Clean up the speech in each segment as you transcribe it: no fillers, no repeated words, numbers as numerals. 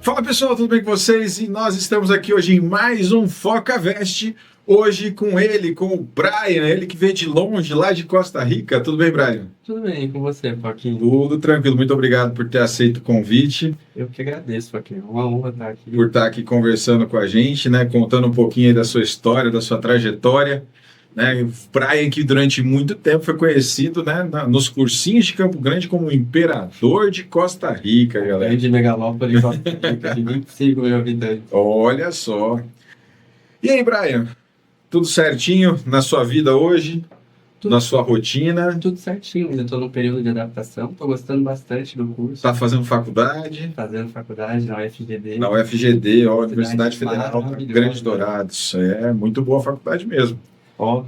Fala pessoal, tudo bem com vocês? E nós estamos aqui hoje em mais um FocaVest. Hoje com ele, com o Brian, ele que veio de longe, lá de Costa Rica. Tudo bem, Brian? Tudo bem com você, Joaquim? Tudo tranquilo. Muito obrigado por ter aceito o convite, Eu que agradeço, Joaquim. É uma honra estar aqui. por estar aqui conversando com a gente, né? Contando um pouquinho aí da sua história, da sua trajetória. Né? O Brian, que durante muito tempo foi conhecido, né, nos cursinhos de Campo Grande como o Imperador de Costa Rica, galera. Grande megalópole, Costa Rica, de 25 mil habitantes. Olha só. E aí, Brian? Tudo certinho na sua vida hoje? Tudo- Na sua rotina? Tudo certinho, ainda estou no período de adaptação, estou gostando bastante do curso. Está fazendo faculdade? Fazendo faculdade na UFGD. Na UFGD, ó, Universidade Cidade Federal maravilhosa. Grande Dourados. É muito boa a faculdade mesmo. Ó,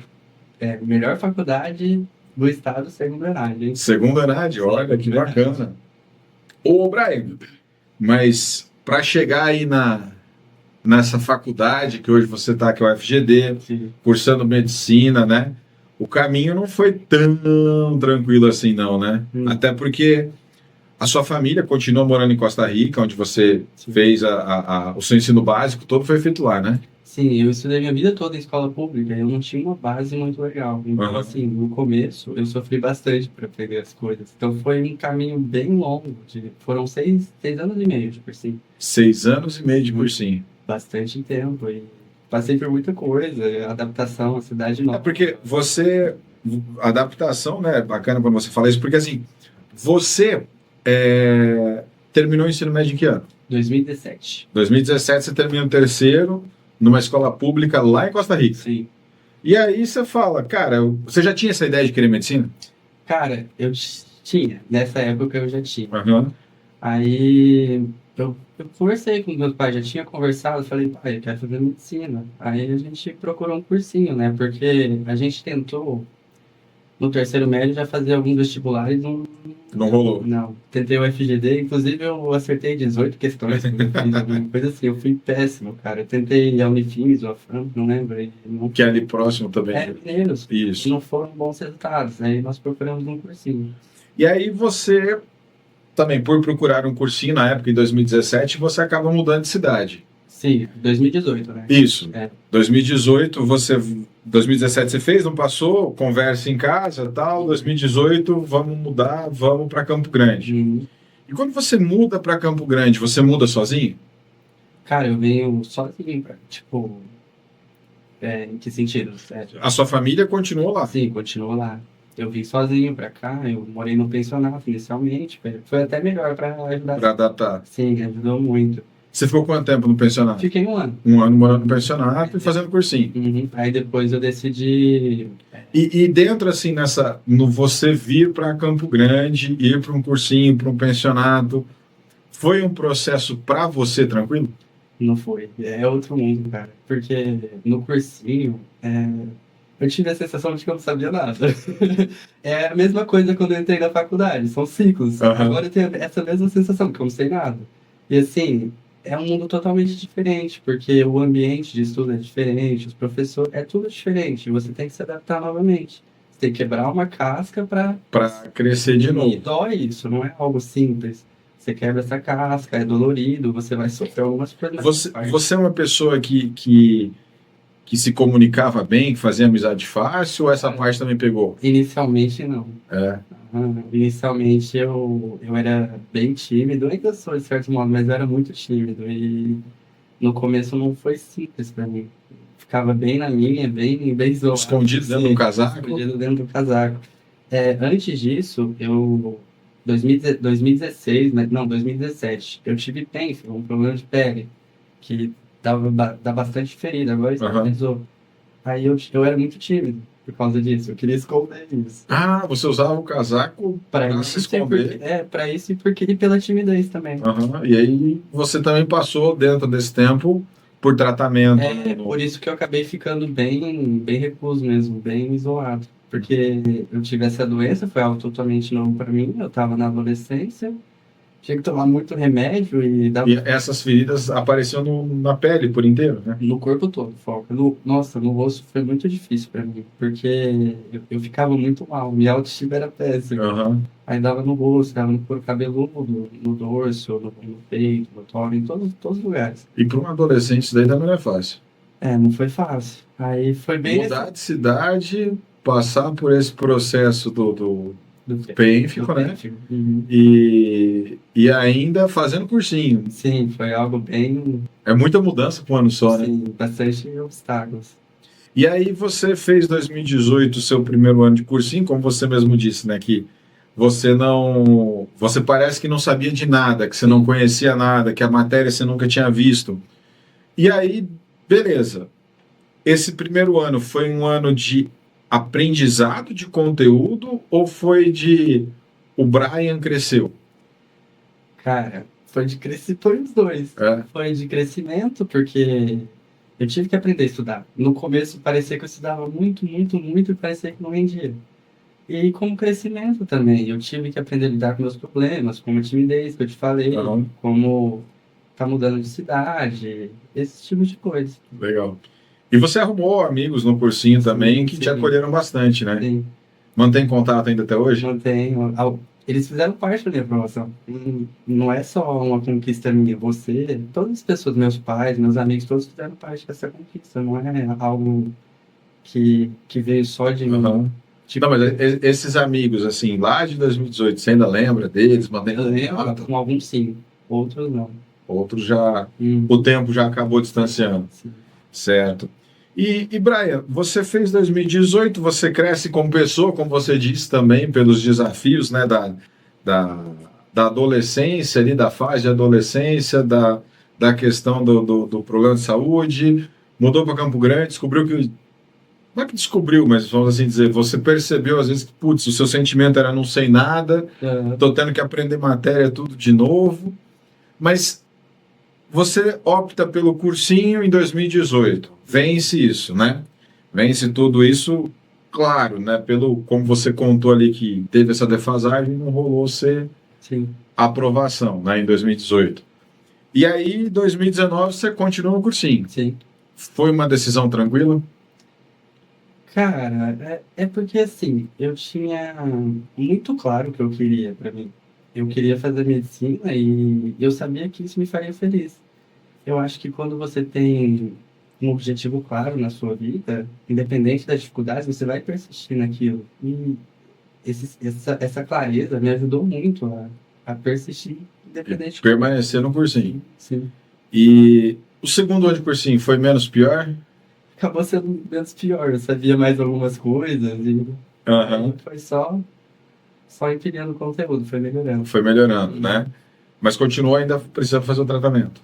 melhor faculdade do estado, segundo Herade, hein? Segunda Anade, olha que bacana. Ô, Brian, mas para chegar aí nessa faculdade que hoje você está, que é a UFGD, Sim. cursando medicina, né? O caminho não foi tão tranquilo assim, não, né? Até porque a sua família continua morando em Costa Rica, onde você Sim. fez o seu ensino básico, todo foi feito lá, né? Sim, eu estudei minha vida toda em escola pública, eu não tinha uma base muito legal. Então, Aham. assim, no começo eu sofri bastante para aprender as coisas. Então foi um caminho bem longo, foram seis anos e meio de cursinho. 6 anos e meio de cursinho. Bastante tempo e passei por muita coisa, adaptação, a cidade É nova. porque adaptação, né? Bacana quando você fala isso, porque assim, você terminou o ensino médio em que ano? 2017. 2017 você terminou o terceiro numa escola pública lá em Costa Rica. Sim. E aí você fala, cara, você já tinha essa ideia de querer medicina? Cara, eu tinha, nessa época eu já tinha. Aham. Aí eu conversei com meus pais, já tinha conversado, falei, pai, eu quero fazer medicina. Aí a gente procurou um cursinho, né? Porque a gente tentou, no terceiro médio, já fazer alguns vestibulares, Não rolou. não. Tentei o FGD, inclusive eu acertei 18 questões, quando eu fiz alguma coisa assim, eu fui péssimo, cara. Eu tentei a Unifins, ou a FAM, não lembro, e não... Que é ali próximo também. Mineiros, Isso. não foram bons resultados, aí nós procuramos um cursinho. E aí você também, por procurar um cursinho na época, em 2017, você acaba mudando de cidade. Sim, 2018, né? Isso. É. 2018, 2017 você fez, não passou, conversa em casa, tal. 2018, vamos mudar, vamos para Campo Grande. Uhum. E quando você muda para Campo Grande, você muda sozinho? Cara, eu venho sozinho pra, tipo, em que sentido? Sério? A sua família continuou lá? Sim, continuo lá. Eu vim sozinho pra cá, eu morei no pensionato inicialmente, foi até melhor pra ajudar. Para adaptar. Sim, ajudou muito. Você ficou quanto tempo no pensionato? Fiquei um ano. Um ano morando no pensionato e fazendo cursinho. Uhum. Aí depois eu decidi. E dentro, assim, no você vir para Campo Grande, ir para um cursinho, para um pensionato, foi um processo para você tranquilo? Não foi. É outro mundo, cara. Porque no cursinho, eu tive a sensação de que eu não sabia nada. É a mesma coisa quando eu entrei na faculdade, são ciclos. Aham. Agora eu tenho essa mesma sensação, que eu não sei nada. E assim, é um mundo totalmente diferente, porque o ambiente de estudo é diferente, os professores, é tudo diferente. Você tem que se adaptar novamente. Você tem que quebrar uma casca para Crescer de E novo. dói isso, não é algo simples. Você quebra essa casca, é dolorido, você vai sofrer algumas coisas. Você é uma pessoa que se comunicava bem, que fazia amizade fácil, ou essa parte também pegou? Inicialmente, não. É. Inicialmente, eu era bem tímido, ainda sou de certo modo, mas eu era muito tímido. E no começo não foi simples para mim. Ficava bem na minha, bem isolado. Escondido dentro de um casaco? Escondido dentro do casaco. Antes disso, 2016, não, 2017, eu tive pênfilo, um problema de pele, que dá bastante ferida, agora estabilizou. Aí eu era muito tímido por causa disso, eu queria esconder isso. Ah, você usava o casaco para se esconder. Para isso e porque pela timidez também. Aham. E aí você também passou dentro desse tempo por tratamento. Por isso que eu acabei ficando bem recluso mesmo, bem isolado. Porque eu tive essa doença, foi algo totalmente novo para mim, eu estava na adolescência, tinha que tomar muito remédio e dava E essas feridas apareciam na pele por inteiro, né? no corpo todo, foca. Nossa, no rosto foi muito difícil pra mim, porque eu ficava muito mal, minha autoestima era péssima. Aham. Aí dava no rosto, dava no couro cabeludo, no dorso, no peito, no abdômen, em todos os lugares. E para um adolescente isso daí também não é fácil. É, não foi fácil. Aí foi bem Mudar de cidade, passar por esse processo do pênfico, do né? pênfico. Uhum. E ainda fazendo cursinho. Sim, foi algo bem, É muita mudança para um ano só, né? sim, bastante obstáculos. E aí você fez 2018 o seu primeiro ano de cursinho, como você mesmo disse, né? Que você parece que não sabia de nada, que você não conhecia nada, que a matéria você nunca tinha visto. E aí, beleza. Esse primeiro ano foi um ano de aprendizado de conteúdo ou foi de o Brian cresceu? Cara, foi os dois. É. Foi de crescimento, porque eu tive que aprender a estudar. No começo parecia que eu estudava muito, muito, muito e parecia que não rendia. E como crescimento também, eu tive que aprender a lidar com meus problemas, como a timidez que eu te falei, Aham. como tá mudando de cidade, esse tipo de coisa. Legal. E você arrumou amigos no cursinho também que te sim. acolheram bastante, né? Sim, Mantém contato ainda até hoje? mantenho. Eles fizeram parte da minha promoção. Não é só uma conquista minha, todas as pessoas, meus pais, meus amigos, todos fizeram parte dessa conquista. Não é algo que veio só de mim. Aham. Tipo, Não, mas esses amigos, assim, lá de 2018, você ainda lembra deles? Mantém eu lembro, contato? com alguns sim, outros não. Outros já. Hum, O tempo já acabou distanciando. sim. Certo. E Brian, você fez 2018, você cresce como pessoa, como você disse também, pelos desafios, né, da, da adolescência, ali, da fase de adolescência, da questão do problema de saúde, mudou para Campo Grande, descobriu que. Não é que descobriu, mas vamos assim dizer, você percebeu às vezes que, putz, o seu sentimento era não sei nada, Ah, estou tendo que aprender matéria tudo de novo, mas você opta pelo cursinho em 2018, vence isso, né? Vence tudo isso, claro, né? Pelo como você contou ali que teve essa defasagem, não rolou ser sim, aprovação, né? Em 2018. E aí, em 2019, você continua no cursinho. sim. Foi uma decisão tranquila? Cara, é porque assim, eu tinha muito claro o que eu queria pra mim. Eu queria fazer medicina e eu sabia que isso me faria feliz. Eu acho que quando você tem um objetivo claro na sua vida, independente das dificuldades, você vai persistir naquilo. E essa clareza me ajudou muito a persistir, independente. Permanecer no cursinho. Sim. E o segundo ano de cursinho foi menos pior? Acabou sendo menos pior. Eu sabia mais algumas coisas e Aham. aí foi só empilhando conteúdo, foi melhorando. Foi melhorando, né? Mas continua ainda precisando fazer o tratamento.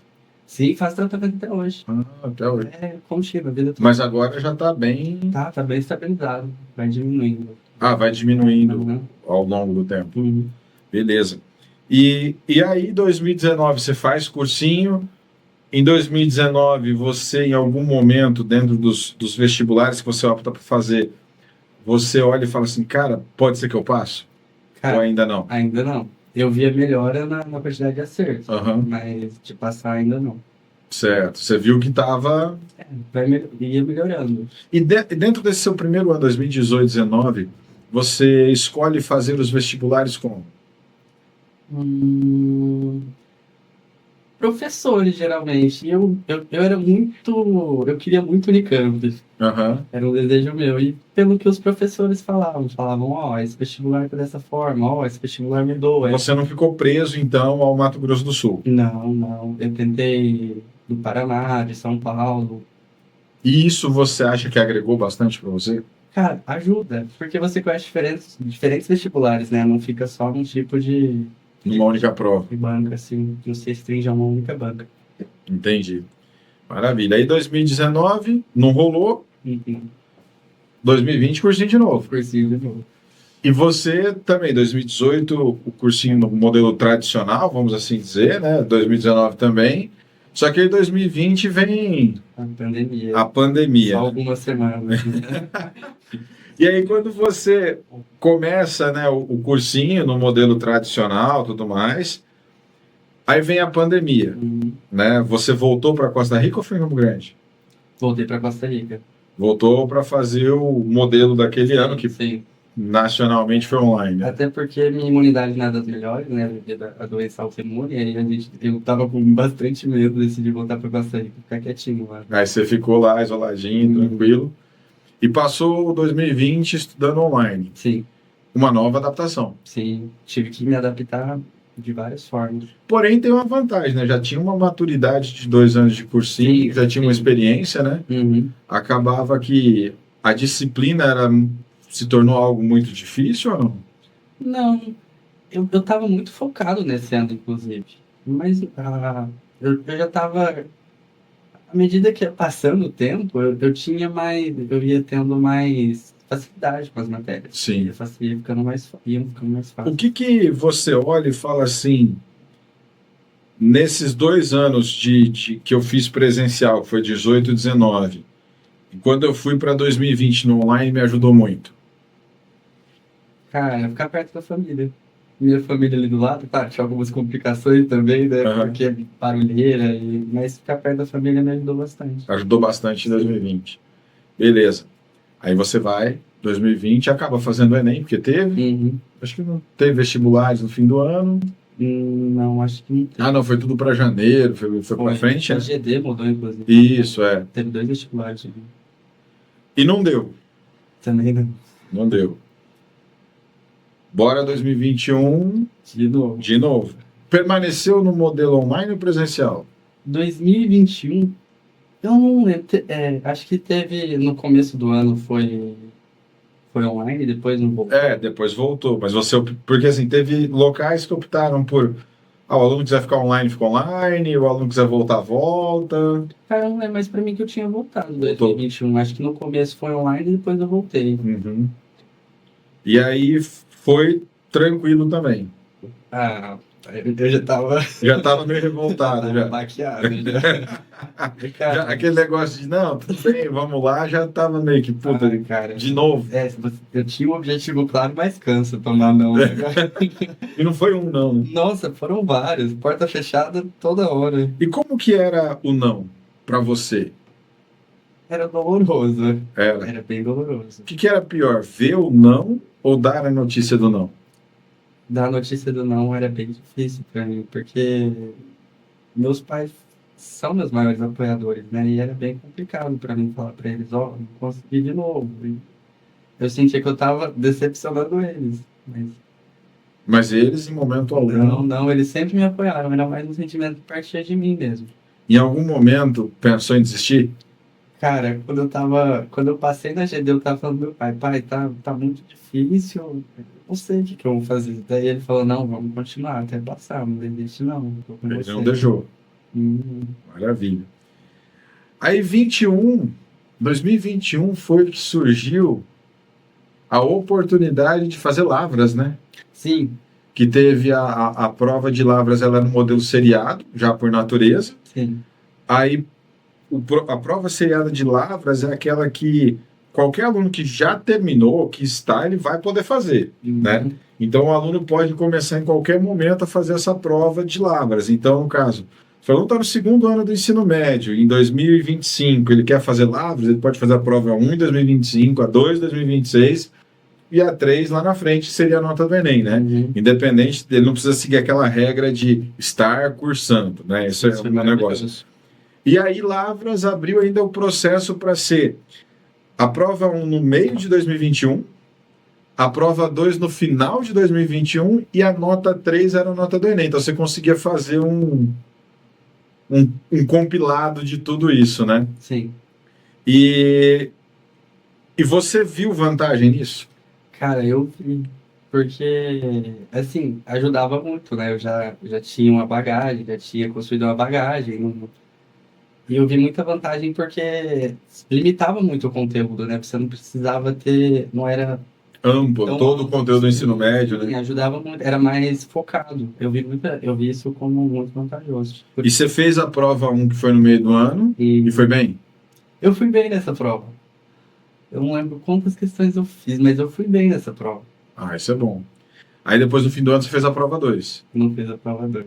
Sim, faço tratamento até hoje. Até hoje. É contínuo, a vida toda. Mas agora já está bem. Tá bem estabilizado, vai diminuindo. Vai diminuindo Uhum. ao longo do tempo. Uhum. Beleza. E aí, 2019, você faz cursinho. Em 2019, você, em algum momento, dentro dos vestibulares que você opta por fazer, você olha e fala assim, cara, pode ser que eu passo? Cara, Ou ainda não? ainda não. Eu via melhora na quantidade de acertos, Aham. mas de passar ainda não. Certo. Você viu que estava... Ia melhorando. E dentro desse seu primeiro ano, 2018, 2019, você escolhe fazer os vestibulares como? Professores, geralmente. E eu era muito. Eu queria muito Unicamp. Aham. Era um desejo meu. E pelo que os professores falavam, ó, esse vestibular tá dessa forma, ó, esse vestibular mudou. Você não ficou preso, então, ao Mato Grosso do Sul. Não. Eu tentei do Paraná, de São Paulo. E isso você acha que agregou bastante para você? Cara, ajuda, porque você conhece diferentes vestibulares, né? Não fica só num tipo de Numa única prova. banca, assim, não se restringe a uma única banca. Entendi. Maravilha. Aí 2019, não rolou. Uhum. 2020, cursinho de novo. Cursinho de novo. E você também, 2018, o cursinho no modelo tradicional, vamos assim dizer, né? 2019 também. Só que em 2020 vem A pandemia. a pandemia. Só algumas semanas. E aí, quando você começa, né, o cursinho no modelo tradicional, tudo mais, Aí vem a pandemia, Uhum. né? Você voltou para Costa Rica ou foi em Campo Grande? Voltei para Costa Rica. Voltou para fazer o modelo daquele ano, que Sim. nacionalmente foi online, né? Até porque minha imunidade não é das melhores, né? Devido à doença autoimune, aí eu tava com bastante medo, decidi voltar para Costa Rica, ficar quietinho lá. Aí você ficou lá isoladinho, tranquilo, e passou 2020 estudando online. Sim, Uma nova adaptação. sim. Tive que me adaptar de várias formas. Porém, tem uma vantagem, né? Já tinha uma maturidade de 2 anos de cursinho, Sim, já tinha uma sim. experiência, né? Uhum. Acabava que a disciplina se tornou algo muito difícil ou não? Não, eu tava muito focado nesse ano, inclusive. Mas eu já tava. À medida que ia passando o tempo, eu tinha mais. Eu ia tendo mais facilidade com as matérias. Sim. Ia ficando mais O fácil. que você olha e fala assim, nesses 2 anos que eu fiz presencial, que foi 18 e 19, e quando eu fui para 2020 no online, me ajudou muito? Cara, ficar perto da família. Minha família ali do lado, tá, tinha algumas complicações também, né? Aham. Porque é barulheira, mas ficar perto da família me ajudou bastante. Ajudou bastante em 2020. Beleza. Aí você vai, 2020, acaba fazendo o Enem, porque teve. Uhum. Acho que não teve vestibulares no fim do ano. Não, acho que não teve. Ah, não, foi tudo para janeiro, foi para frente, A né? GD mudou, inclusive. Isso, é. Teve 2 vestibulares E não deu, também, né? não deu. Bora 2021 De novo. de novo. Permaneceu no modelo online ou presencial? 2021, eu não lembro. Acho que teve. No começo do ano foi online, depois não voltou. Depois voltou, mas porque assim, teve locais que optaram por, o aluno quiser ficar online, fica online, o aluno quiser voltar, volta. Cara, não é mais pra mim que eu tinha voltado em Voltou. 2021. Acho que no começo foi online e depois eu voltei. Uhum. E aí foi tranquilo também. Ah, eu já tava. Já estava meio revoltado, já. Baqueado, já. Já aquele negócio de, não, tudo bem, vamos lá, já estava meio que, puta, cara. de novo. Eu tinha um objetivo claro, mas cansa tomar não. Né? E não foi um não, né? Nossa, foram vários. Porta fechada toda hora. E como que era o não para você? Era doloroso. Era. Era bem doloroso. O que era pior, ver o não ou dar a notícia do não? Dar a notícia do não era bem difícil pra mim, porque meus pais são meus maiores apoiadores, né? E era bem complicado pra mim falar pra eles, ó, não consegui de novo. E eu sentia que eu tava decepcionando eles. Mas eles, em momento Não, algum, eles sempre me apoiaram. Era mais um sentimento que partia de mim mesmo. em algum momento, pensou em desistir? Cara, quando eu passei na GD, eu tava falando pro meu pai, tá muito difícil, eu não sei o que eu vou fazer. Daí ele falou, não, vamos continuar até passar, não desiste não, tô com Ele você. não deixou. Maravilha. Aí 2021 foi que surgiu a oportunidade de fazer lavras, né? Sim, Que teve a prova de lavras, ela era no modelo seriado, já por natureza. sim. Aí a prova seriada de lavras é aquela que qualquer aluno que já terminou, que está, ele vai poder fazer, né? Então o aluno pode começar em qualquer momento a fazer essa prova de lavras. Então, no caso, se o aluno está no segundo ano do ensino médio, em 2025, ele quer fazer lavras, ele pode fazer a prova 1 em 2025, a 2 em 2026 e a 3 lá na frente seria a nota do Enem, né? Independente, ele não precisa seguir aquela regra de estar cursando, né? Isso é um negócio. E aí Lavras abriu ainda o processo para ser a prova 1 no meio de 2021, a prova 2 no final de 2021 e a nota 3 era a nota do Enem. Então você conseguia fazer um compilado de tudo isso, né? Sim. E você viu vantagem nisso? Cara, eu vi, porque, assim, ajudava muito, né? Eu já tinha uma bagagem, já tinha construído uma bagagem, e eu vi muita vantagem porque limitava muito o conteúdo, né? Você não precisava ter, não era Amplo, tão todo o amplo, conteúdo do assim, ensino médio, sim, né? ajudava muito, era mais focado. Eu vi isso como muito vantajoso. E você fez a prova 1 que foi no meio do ano e foi bem? Eu fui bem nessa prova. Eu não lembro quantas questões eu fiz, mas eu fui bem nessa prova. Ah, isso é bom. Aí depois no fim do ano você fez a prova 2. Não fiz a prova 2.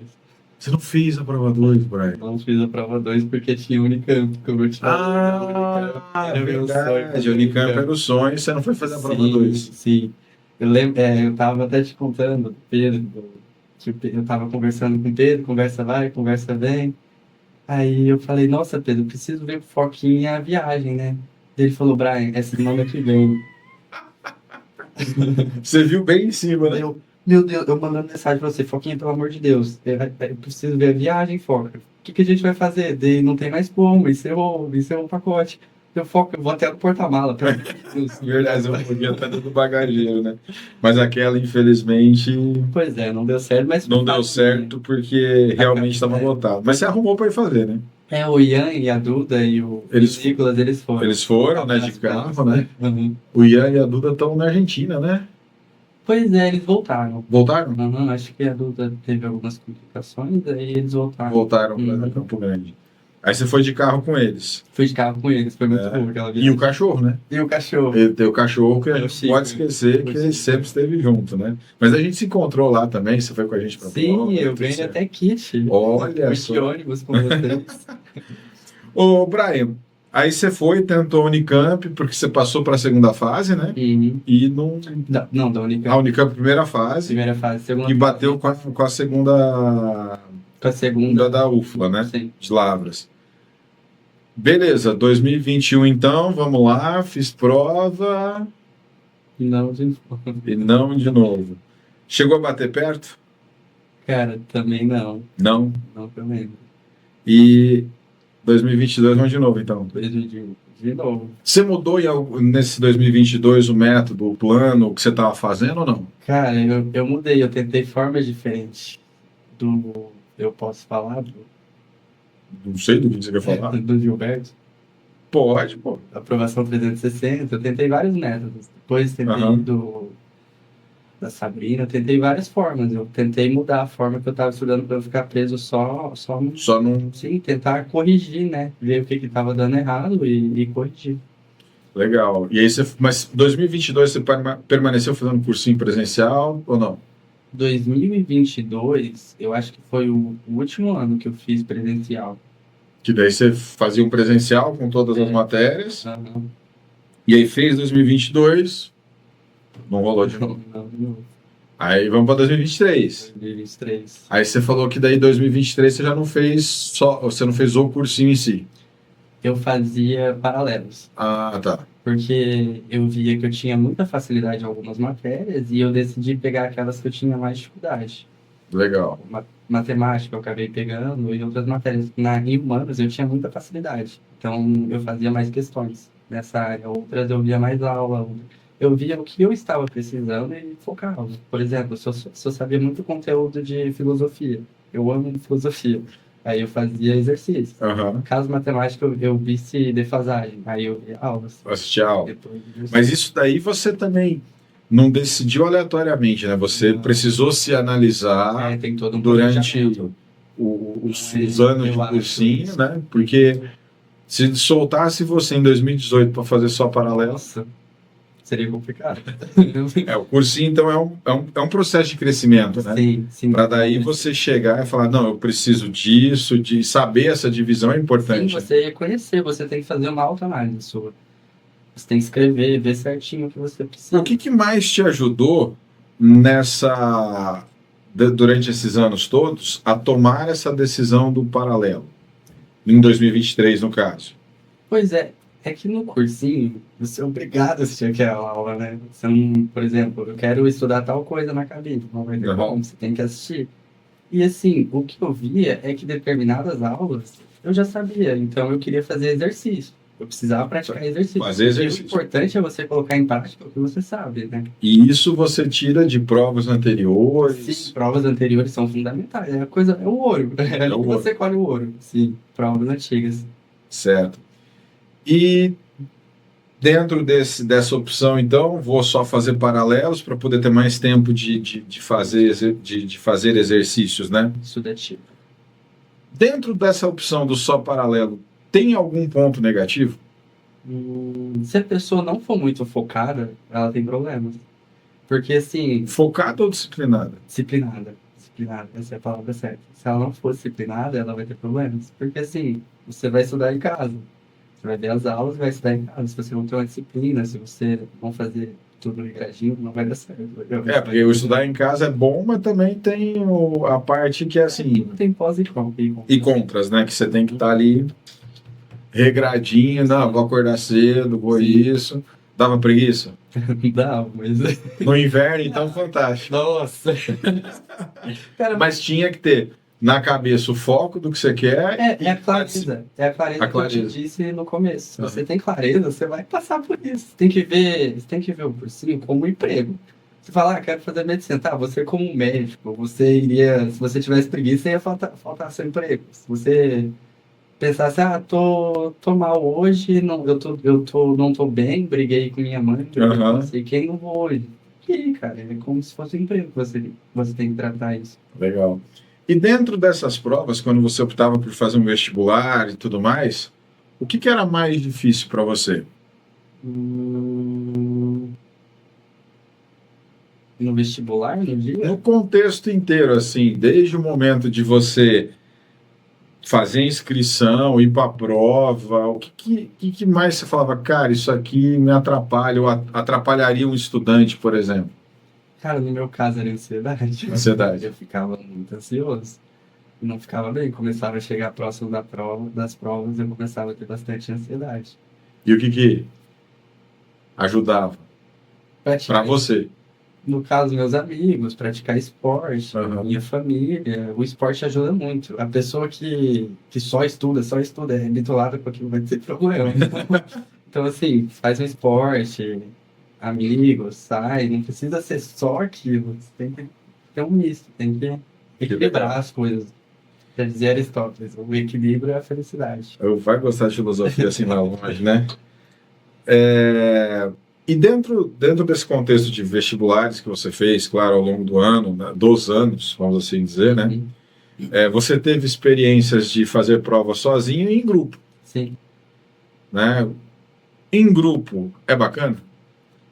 Você não fez a prova 2, Brian? Não fiz a prova 2 porque tinha Unicamp, como eu te falei. É Meu verdade. sonho. A Unicamp era o sonho, você não foi fazer a prova Sim, 2. sim. Eu lembro, eu tava até te contando, Pedro, que eu tava conversando com o Pedro, conversa vai, conversa vem. Aí eu falei, nossa, Pedro, preciso ver o Foquinha a viagem, né? Ele falou, Brian, é semana que vem. Você viu bem em cima, né? Meu Deus, eu mandando mensagem pra você, Foquinha, pelo amor de Deus, eu preciso ver a viagem, Foca. O que a gente vai fazer? Daí não tem mais como, encerrou o pacote. Eu foco, eu vou até no porta-mala, pelo amor de Deus. Verdade, eu podia estar dando bagageiro, né? Mas aquela, infelizmente, Pois é, não deu certo, mas não deu certo porque realmente estava lotado. Mas você arrumou para ir fazer, né? O Ian e a Duda e o Nicolas, eles foram. Eles foram, né, de carro, né? Uhum. O Ian e a Duda estão na Argentina, né? Pois é, eles voltaram. Voltaram? Uhum, acho que a Duda teve algumas complicações, aí eles voltaram. Voltaram para Campo Grande. Aí você foi de carro com eles. Fui de carro com eles, foi muito bom aquela E viagem. o cachorro, né? E o cachorro. Ele tem o cachorro que a É o gente Chico. pode esquecer que ele sempre esteve junto, né? Mas a gente se encontrou lá também, você foi com a gente para Sim, eu ganhei até kit. Olha Fui só. de ônibus com vocês. Ô, Brian, aí você foi, tentou a Unicamp, porque você passou para a segunda fase, né? Uhum. E não. Não, da Unicamp. A Unicamp, primeira fase, Primeira fase, segunda e bateu com a segunda com a segunda. da UFLA, né? Sim. De Lavras. Beleza, 2021 então, vamos lá, fiz prova Não, de novo. e não de novo. Chegou a bater perto? Cara, também não. Não. Não que eu lembro. E 2022 vamos de novo então. 2021. De novo. Você mudou nesse 2022 o método, o plano, o que você estava fazendo ou não? Cara, eu mudei, eu tentei formas diferentes eu posso falar Não sei do que você quer falar. do Gilberto, Pode, pô. aprovação 360, eu tentei vários métodos. Depois tentei da Sabrina, eu tentei várias formas. Eu tentei mudar a forma que eu estava estudando para não ficar preso só não. Sim, tentar corrigir, né? Ver o que estava dando errado e corrigir. Legal. E aí mas 2022 você permaneceu fazendo cursinho presencial ou não? 2022, eu acho que foi o último ano que eu fiz presencial. Que daí você fazia um presencial com todas as matérias. Uhum. E aí fez 2022, não rolou de novo. Não. Aí vamos para 2023. 2023. Aí você falou que daí 2023 você já não fez você não fez o cursinho em si. Eu fazia paralelos. Ah, tá. Porque eu via que eu tinha muita facilidade em algumas matérias e eu decidi pegar aquelas que eu tinha mais dificuldade. Legal. Matemática eu acabei pegando e outras matérias. Em humanas eu tinha muita facilidade. Então eu fazia mais questões nessa área. Outras eu via mais aula. Eu via o que eu estava precisando e focava. Por exemplo, se eu sabia muito conteúdo de filosofia. Eu amo filosofia. Aí eu fazia exercício. Uhum. Caso matemático, eu visse defasagem. Aí eu via aulas. Assistia aula. Mas isso daí você também não decidiu aleatoriamente, né? Você precisou se analisar tem todo um durante os anos de cursinho, né? Porque se soltasse você em 2018 para fazer só paralelo... Nossa, seria complicado. O cursinho, então, é um processo de crescimento, né? Sim. Para daí você chegar e falar, não, eu preciso disso, de saber essa divisão é importante. Sim, você conhecer, você tem que fazer uma autoanálise sua. Você tem que escrever, ver certinho o que você precisa. O que mais te ajudou durante esses anos todos, a tomar essa decisão do paralelo? Em 2023, no caso. Pois é que no cursinho, você é obrigado a assistir aquela aula, né? Você não, por exemplo, eu quero estudar tal coisa na cabine, não vai ter como, você tem que assistir. E assim, o que eu via é que determinadas aulas eu já sabia, então eu queria fazer exercício. Eu precisava praticar exercício. Fazer exercício. E o importante é você colocar em prática o que você sabe, né? E isso você tira de provas anteriores? Sim, provas anteriores são fundamentais. É o ouro. É ali que você colhe o ouro. Sim, provas antigas. Certo. E dentro dessa opção, então, vou só fazer paralelos para poder ter mais tempo de fazer exercícios, né? Estudativo. Dentro dessa opção do só paralelo, tem algum ponto negativo? Se a pessoa não for muito focada, ela tem problemas. Porque, assim... Focada ou disciplinada? Disciplinada. disciplinada, essa é a palavra certa. Se ela não for disciplinada, ela vai ter problemas. Porque assim, você vai estudar em casa, você vai ver as aulas, vai estudar em casa. Se você não tem uma disciplina, se você não fazer tudo regradinho, não vai dar certo. Porque o estudar em casa é bom, mas também tem a parte que é assim, Tudo tem pós e contras. e contras, né? Que você tem que estar ali regradinho, não, vou acordar cedo, vou Sim. isso. Dava preguiça? Dá, mas... No inverno, então, fantástico. Nossa! Cara, Mas tinha que ter na cabeça o foco do que você quer. é a clareza. É a clareza A que eu clareza. te disse no começo. Se Uhum. você tem clareza, você vai passar por isso. Você tem que ver o cursinho como um emprego. Você fala, quero fazer medicina. Tá, você como um médico, você iria... Se você tivesse preguiça, ia faltar seu emprego. Se você pensasse, tô mal hoje, não, não tô bem, briguei com minha mãe, briguei com Aham. não sei quem, não vou hoje. E aí, cara, é como se fosse um emprego, você tem que tratar isso. Legal. E dentro dessas provas, quando você optava por fazer um vestibular e tudo mais, o que era mais difícil para você? No vestibular, no dia? No contexto inteiro, assim, desde o momento de você fazer a inscrição, ir para a prova, o que mais você falava, cara, isso aqui me atrapalha, ou atrapalharia um estudante, por exemplo? Cara, no meu caso era ansiedade. Ansiedade. Eu ficava muito ansioso. Não ficava bem. Começava a chegar próximo das provas, eu começava a ter bastante ansiedade. E o que ajudava para você? No caso, meus amigos, praticar esporte, Uhum. minha família, o esporte ajuda muito. A pessoa que só estuda, é bitolada com aquilo, vai ter problema. Então, assim, faz um esporte, amigos, sai, não precisa ser só aquilo. Você tem que ter um misto, tem que equilibrar as coisas. Já dizia Aristóteles, o equilíbrio é a felicidade. Eu vai gostar de filosofia assim lá longe, né? E dentro desse contexto de vestibulares que você fez, claro, ao longo do ano, né, dos anos, vamos assim dizer, né? Você teve experiências de fazer prova sozinho e em grupo, Sim. né? Em grupo é bacana?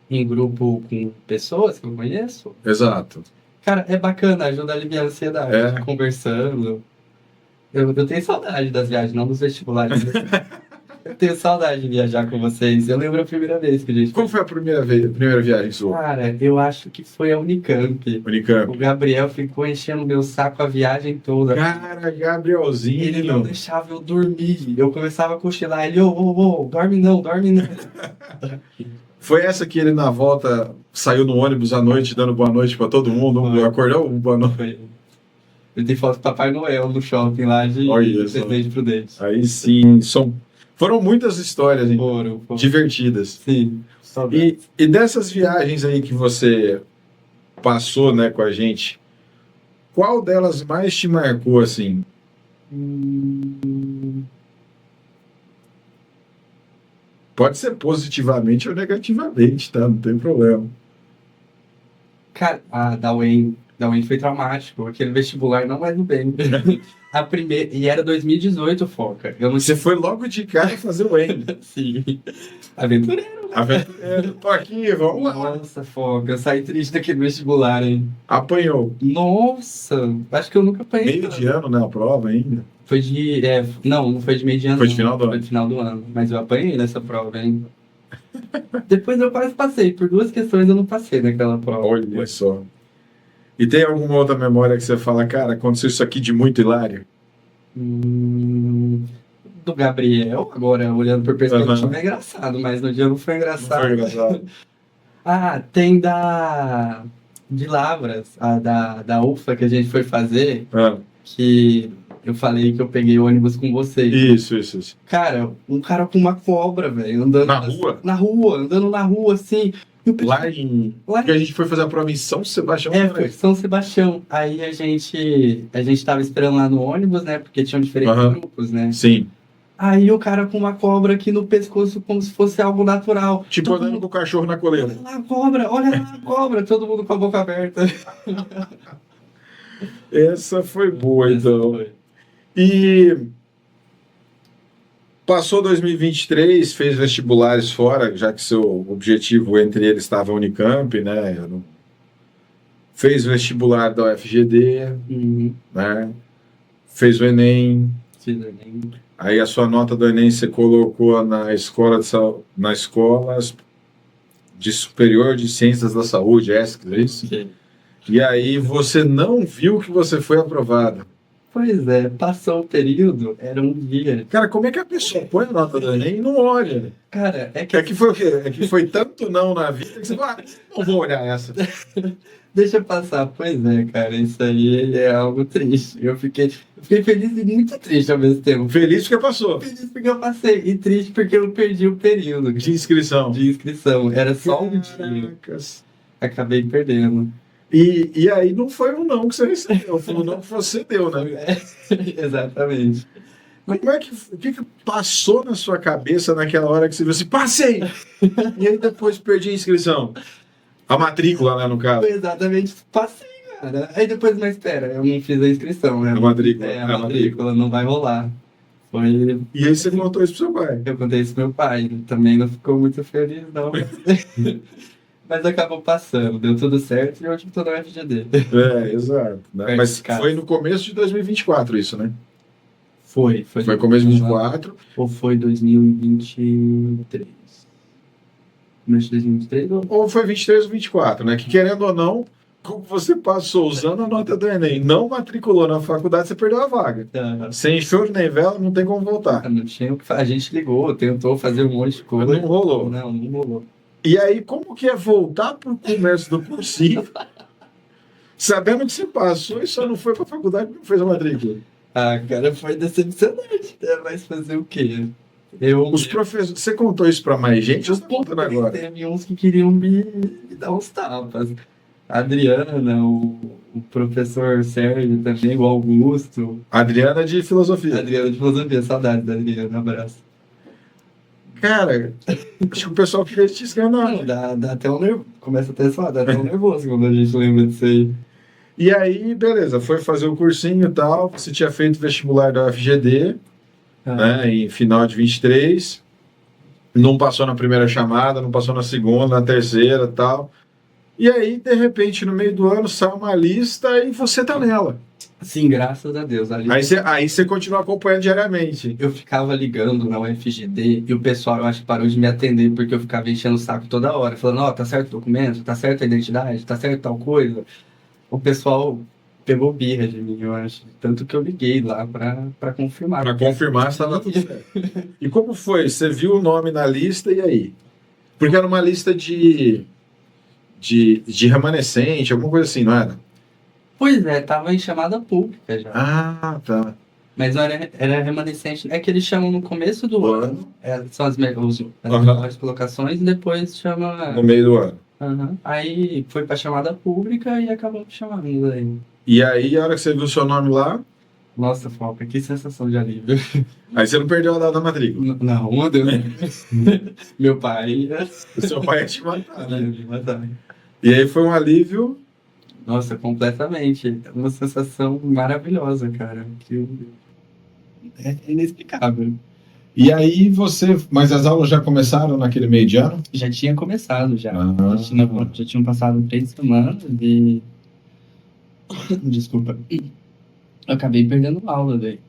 Em grupo com pessoas que eu conheço, Exato. cara, é bacana, ajuda a aliviar a ansiedade, conversando. Eu tenho saudade das viagens, não dos vestibulares. Eu tenho saudade de viajar com vocês. Eu lembro a primeira vez que a gente... Qual foi a primeira viagem sua? Cara, eu acho que foi a Unicamp. Unicamp. O Gabriel ficou enchendo meu saco a viagem toda. Cara, Gabrielzinho. Ele não deixava eu dormir. Eu começava a cochilar. Ele, dorme não, dorme não. Foi essa que ele, na volta, saiu no ônibus à noite, dando boa noite pra todo mundo? Foi. Acordou? Boa noite. Foi. Ele tem foto do Papai Noel no shopping lá de Presidente Prudente. Aí sim, foram muitas histórias, hein? Foram. Divertidas. Sim. E dessas viagens aí que você passou, né, com a gente, qual delas mais te marcou, assim? Pode ser positivamente ou negativamente, tá? Não tem problema. Cara, a da UEM foi traumático. Aquele vestibular não vai no bem. A primeira... E era 2018, Foca. Você foi logo de cara fazer o EM. Sim. Aventureiro. Aventureiro. Tô aqui, vamos lá. Nossa, Foca. Eu saí triste daquele vestibular, hein? Apanhou. Nossa. Acho que eu nunca apanhei. Meio de ano, né? A prova ainda. Foi de... não foi de meio de ano. Foi de final do ano. Foi de final do ano. Mas eu apanhei nessa prova, hein? Depois eu quase passei. Por 2 questões eu não passei naquela prova. Olha só. E tem alguma outra memória que você fala, cara, aconteceu isso aqui de muito hilário? Do Gabriel, agora olhando por perspectiva, é engraçado, mas no dia não foi engraçado. Não foi engraçado. Tem de Lavras, da UFA que a gente foi fazer, que eu falei que eu peguei o ônibus com vocês. Isso. Cara, um cara com uma cobra, velho, andando Na rua? Andando na rua, assim. Porque a gente foi fazer a prova em São Sebastião. Foi São Sebastião. Aí a gente tava esperando lá no ônibus, né? Porque tinham diferentes grupos, né? Sim. Aí o cara com uma cobra aqui no pescoço como se fosse algo natural. Tipo andando com o cachorro na coleira. Olha lá a cobra, todo mundo com a boca aberta. Essa foi boa, então. E passou 2023, fez vestibulares fora, já que seu objetivo entre eles estava a Unicamp, né? fez vestibular da UFGD, Uhum. né? Fez o Enem. Fiz o Enem. Aí a sua nota do Enem você colocou na escola na escola de superior de ciências da saúde, ESC, é isso? Sim. E aí você não viu que você foi aprovado. Pois é, passou o período, era um dia. Cara, como é que a pessoa põe a nota do Enem e não olha? Cara, é que É que foi o quê? É que foi tanto não na vida que você fala, não vou olhar essa. deixa eu passar. Pois é, cara, isso aí é algo triste. Eu fiquei feliz e muito triste ao mesmo tempo. Feliz porque passou. Feliz porque eu passei e triste porque eu perdi o período De inscrição. de inscrição. Era só um dia. Caracas. Acabei perdendo. E aí não foi um não que você recebeu, foi um não que você deu, né? Exatamente. Como é que, o que passou na sua cabeça naquela hora que você viu assim, passei! E aí depois perdi a inscrição. A matrícula, né, no caso. Foi exatamente, passei, cara. Aí depois, mas espera, eu não fiz a inscrição, né? A matrícula. É, a matrícula não vai rolar. Foi. E aí você contou isso pro seu pai. Eu contei isso pro meu pai, ele também não ficou muito feliz, não. Mas acabou passando, deu tudo certo e hoje estou na UFGD. É, exato. Né? Mas Certificado. foi no começo de 2024 isso, né? Foi começo de 2024. Ou foi 2023? Começo de 2023 ou... Ou foi 23 ou 24, né? Que querendo ou não, como você passou usando a nota do Enem, não matriculou na faculdade, você perdeu a vaga. Sem choro nem vela, não tem como voltar. Não tinha o que fazer. A gente ligou, tentou fazer um monte de coisa. Não rolou. Não rolou. E aí, como que é voltar pro começo do cursinho, sabendo que você passou e só não foi pra faculdade porque não fez a matrícula? Ah, cara, foi decepcionante, né? Mas fazer o quê? Os professores, você contou isso pra mais gente ou você tá contando agora? Teve uns que queriam me dar uns tapas. A Adriana, o professor Sérgio também, o Augusto. Adriana de A filosofia. Adriana de filosofia, saudade da Adriana, abraço. Cara, acho que o pessoal queria te esganar. Não, dá até um nervoso. Começa até a suar, dá até um nervoso quando a gente lembra disso aí. E aí, beleza, foi fazer o cursinho e tal. Você tinha feito vestibular da UFGD, né, em final de 23. Não passou na primeira chamada, não passou na segunda, na terceira e tal. E aí, de repente, no meio do ano, sai uma lista e você tá nela. Sim, graças a Deus. Ali Aí você continua acompanhando diariamente. eu ficava ligando na UFGD e o pessoal, eu acho que parou de me atender porque eu ficava enchendo o saco toda hora, falando, ó, tá certo o documento, tá certo a identidade, tá certo tal coisa. O pessoal pegou birra de mim, eu acho. Tanto que eu liguei lá pra confirmar. Para confirmar se estava tudo certo. E como foi? Você viu o nome na lista e aí? Porque era uma lista de remanescente, alguma coisa assim, não era? Pois é, tava em chamada pública já. Ah, tá. Mas não era remanescente. É que eles chamam no começo do ano. São as Aham. melhores colocações e depois chama. No meio do ano. Aham. Aí foi pra chamada pública e acabou me chamando aí. E aí, a hora que você viu o seu nome lá, Nossa, Foca, que sensação de alívio. aí você não perdeu a data da matrícula. Não, meu Deus. Meu pai O seu pai ia te matar, ia né? me matar. E aí foi um alívio. Nossa, completamente. Uma sensação maravilhosa, cara. É inexplicável. E aí você. Mas as aulas já começaram naquele meio de ano? Já tinha começado, já. Ah. Já tinham passado 3 semanas e... Desculpa. Eu acabei perdendo aula daí.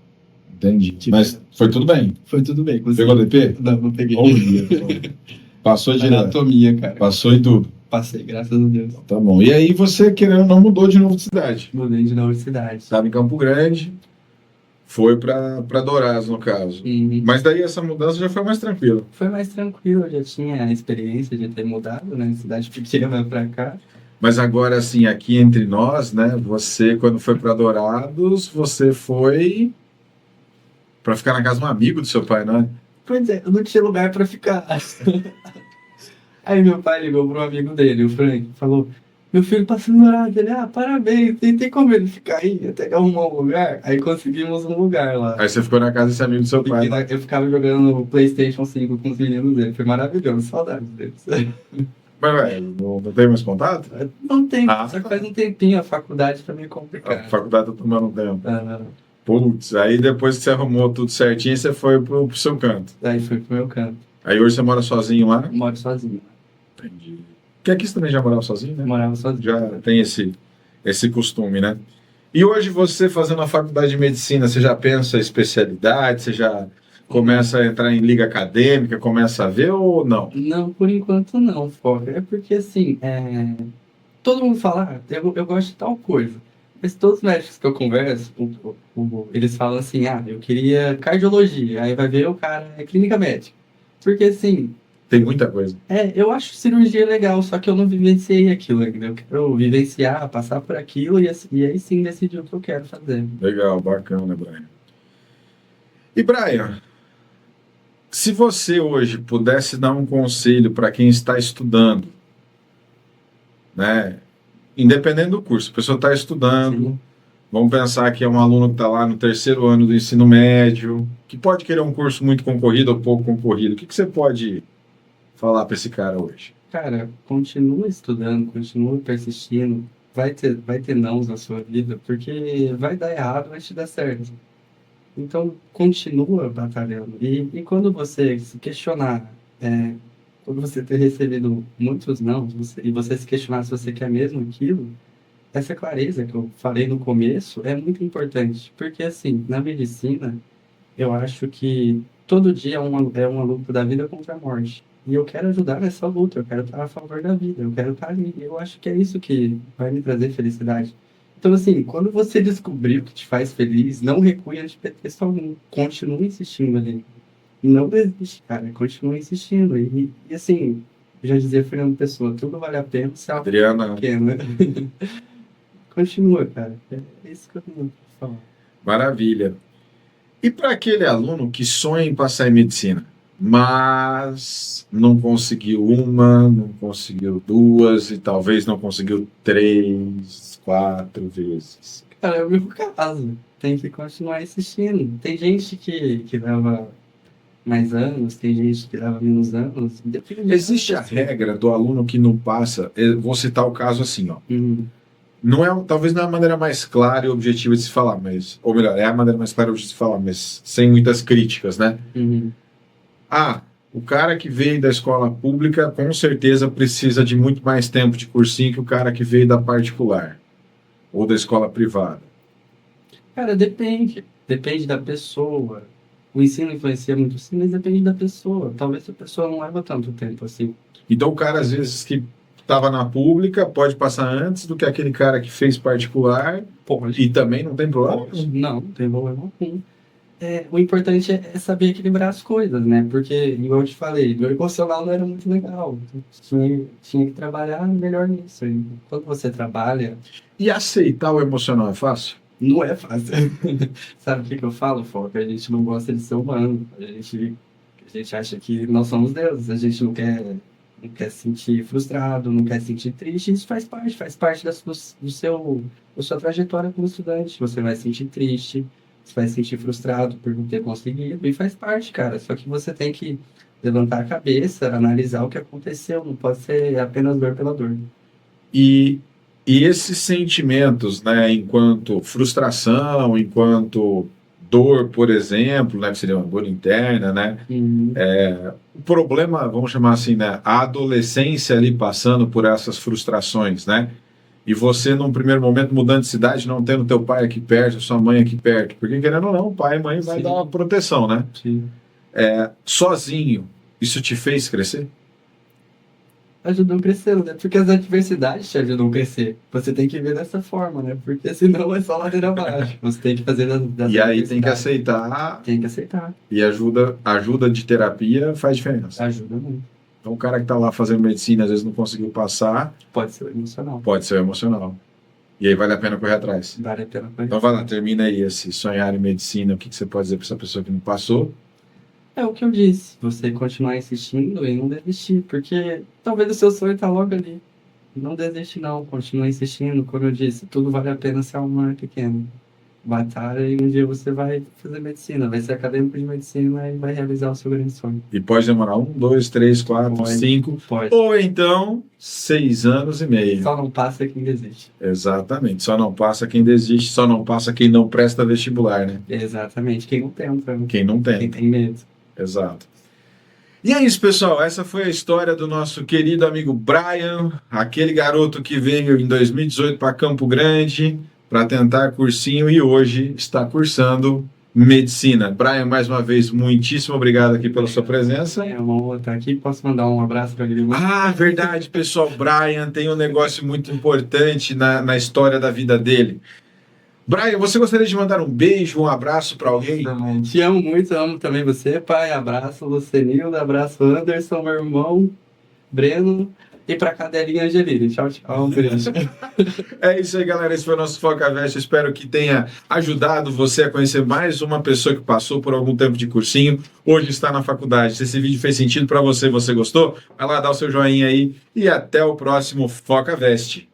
Entendi. Mas foi tudo bem. Foi tudo bem. consegui. Pegou DP? Não peguei. Passou direto. Anatomia, cara. Passou e tudo. Passei, graças a Deus. Tá bom. E aí você, querendo ou não, mudou de novo de cidade. Mudei de universidade. Estava em Campo Grande, foi para Dourados, no caso. Uhum. Mas daí essa mudança já foi mais tranquila. Foi mais tranquilo, eu já tinha a experiência de ter mudado, né? Cidade pequena pra cá. Mas agora, assim, aqui entre nós, né? Você, quando foi para Dourados, você foi para ficar na casa de um amigo do seu pai, não é? Pois é, eu não tinha lugar pra ficar. Aí meu pai ligou pro amigo dele, o Frank, falou: meu filho passou no horário dele, parabéns, tem como ele ficar aí até que arrumar um lugar? Aí conseguimos um lugar lá. Aí você ficou na casa desse amigo do seu pai. Eu ficava jogando PlayStation 5 com os meninos dele, foi maravilhoso, saudades deles. Mas, ué, não tem mais contato? Não tem, Ah, só que faz um tempinho, a faculdade tá meio A complicada. faculdade tá tomando um tempo. Ah, Putz, aí depois que você arrumou tudo certinho, você foi pro seu canto. Aí foi pro meu canto, Aí hoje você mora sozinho lá? moro sozinho. Entendi. Porque aqui você também já morava sozinho, né? Eu morava sozinho. Já tem esse costume, né? E hoje você fazendo a faculdade de medicina, você já pensa em especialidade, você já começa a entrar em liga acadêmica, começa a ver ou não? Não, por enquanto não, Foca. É porque assim, todo mundo fala, eu gosto de tal coisa. Mas todos os médicos que eu converso, eles falam assim, eu queria cardiologia. Aí vai ver o cara é clínica médica. Porque assim, Tem muita coisa. eu acho cirurgia legal, só que eu não vivenciei aquilo ainda. Eu quero vivenciar, passar por aquilo e aí sim decidir o que eu quero fazer. Legal, bacana, Brian. E Brian, se você hoje pudesse dar um conselho para quem está estudando, né? Independente do curso, a pessoa está estudando, Sim. vamos pensar que é um aluno que está lá no terceiro ano do ensino médio, que pode querer um curso muito concorrido ou pouco concorrido. O que você pode falar para esse cara hoje? Cara, continua estudando, continua persistindo. Vai ter nãos na sua vida, porque vai dar errado, vai te dar certo. Então, continua batalhando. E quando você se questionar, quando você ter recebido muitos não, e você se questionar se você quer mesmo aquilo, essa clareza que eu falei no começo é muito importante. Porque, assim, na medicina, eu acho que todo dia é uma luta da vida contra a morte. E eu quero ajudar nessa luta, eu quero estar a favor da vida, eu quero estar ali. Eu acho que é isso que vai me trazer felicidade. Então, assim, quando você descobrir o que te faz feliz, não recue ante pretexto algum. Continue insistindo ali. Não desiste, cara. Continue insistindo. E assim, já dizia Fernando Pessoa, tudo vale a pena se ela for Adriana, pequena. Continua, cara. É isso que eu tenho pra falar. maravilha. E para aquele aluno que sonha em passar em medicina, mas não conseguiu uma, não conseguiu duas e talvez não conseguiu três, quatro vezes. Cara, é o meu caso. Tem que continuar insistindo. Tem gente que leva mais anos, tem gente que leva menos anos. Depende de Existe a cada pessoa. regra do aluno que não passa, eu vou citar o caso assim, ó. Uhum, Não é, talvez não é a maneira mais clara e objetiva de se falar, mas, ou melhor, é a maneira mais clara e objetiva de se falar, mas sem muitas críticas, né? uhum. Ah, o cara que veio da escola pública com certeza precisa de muito mais tempo de cursinho que o cara que veio da particular ou da escola privada. Cara, depende. Depende da pessoa. O ensino influencia muito sim, mas depende da pessoa. Talvez a pessoa não leva tanto tempo assim. Então o cara, às vezes, que estava na pública pode passar antes do que aquele cara que fez particular Pode. e também não tem problema. Não, não tem problema algum. O importante é saber equilibrar as coisas, né? Porque, igual eu te falei, meu emocional não era muito legal. Tinha que trabalhar melhor nisso. E quando você trabalha, E aceitar o emocional é fácil? não é fácil. Sabe o que eu falo, Foca? A gente não gosta de ser humano. A gente acha que nós somos deuses. A gente não quer se sentir frustrado, não quer se sentir triste. Isso faz parte da sua trajetória como estudante. Você vai se sentir triste, você vai se sentir frustrado por não ter conseguido. E faz parte, cara. Só que você tem que levantar a cabeça, analisar o que aconteceu. Não pode ser apenas dor pela dor. E, e esses sentimentos, né, enquanto frustração, enquanto dor, por exemplo, né, que seria uma dor interna, né? Uhum. O problema, vamos chamar assim, né, a adolescência ali passando por essas frustrações, né? E você, num primeiro momento, mudando de cidade, não tendo teu pai aqui perto, sua mãe aqui perto. Porque, querendo ou não, o pai e mãe vai Sim. dar uma proteção, né? Sim. Sozinho, isso te fez crescer? Ajudam crescendo, né? Porque as adversidades te ajudam a crescer. Você tem que ver dessa forma, né? Porque senão é só ladeira abaixo. Você tem que fazer das E aí tem que adversidades. aceitar. Tem que aceitar. E ajuda de terapia faz diferença. Ajuda muito. Então, o cara que está lá fazendo medicina, às vezes não conseguiu passar, Pode ser emocional. pode ser emocional. E aí vale a pena correr atrás. Vale a pena conhecer. Então, vai lá, termina aí esse sonhar em medicina. O que você pode dizer para essa pessoa que não passou? É o que eu disse. Você continuar insistindo e não desistir. Porque talvez o seu sonho tá logo ali. Não desiste não. Continua insistindo. Como eu disse, tudo vale a pena se a alma é pequena. Batalha e um dia você vai fazer medicina. Vai ser acadêmico de medicina e vai realizar o seu grande sonho. E pode demorar 1, 2, 3, 4, Pode. 5, Pode. ou então 6 anos e meio. Só não passa quem desiste. Exatamente. Só não passa quem desiste, só não passa quem não presta vestibular, né? Exatamente. Quem não tenta, né? Quem não Quem tem. tem medo. Exato. E é isso, pessoal. Essa foi a história do nosso querido amigo Brian, aquele garoto que veio em 2018 para Campo Grande para tentar cursinho e hoje está cursando medicina. Brian, mais uma vez, muitíssimo obrigado aqui pela sua presença. É uma honra estar aqui. Posso mandar um abraço para ele? Ah, verdade, pessoal. Brian tem um negócio muito importante na história da vida dele. Brian, você gostaria de mandar um beijo, um abraço para alguém? Também. Te amo muito, amo também você, pai. Abraço, Lucenilda, abraço, Anderson, meu irmão, Breno, e pra cadelinha Angelina. Tchau, tchau. Um beijo. É isso aí, galera. Esse foi o nosso FocaVest. Espero que tenha ajudado você a conhecer mais uma pessoa que passou por algum tempo de cursinho, hoje está na faculdade. Se esse vídeo fez sentido para você, você gostou? Vai lá dar o seu joinha aí e até o próximo FocaVest.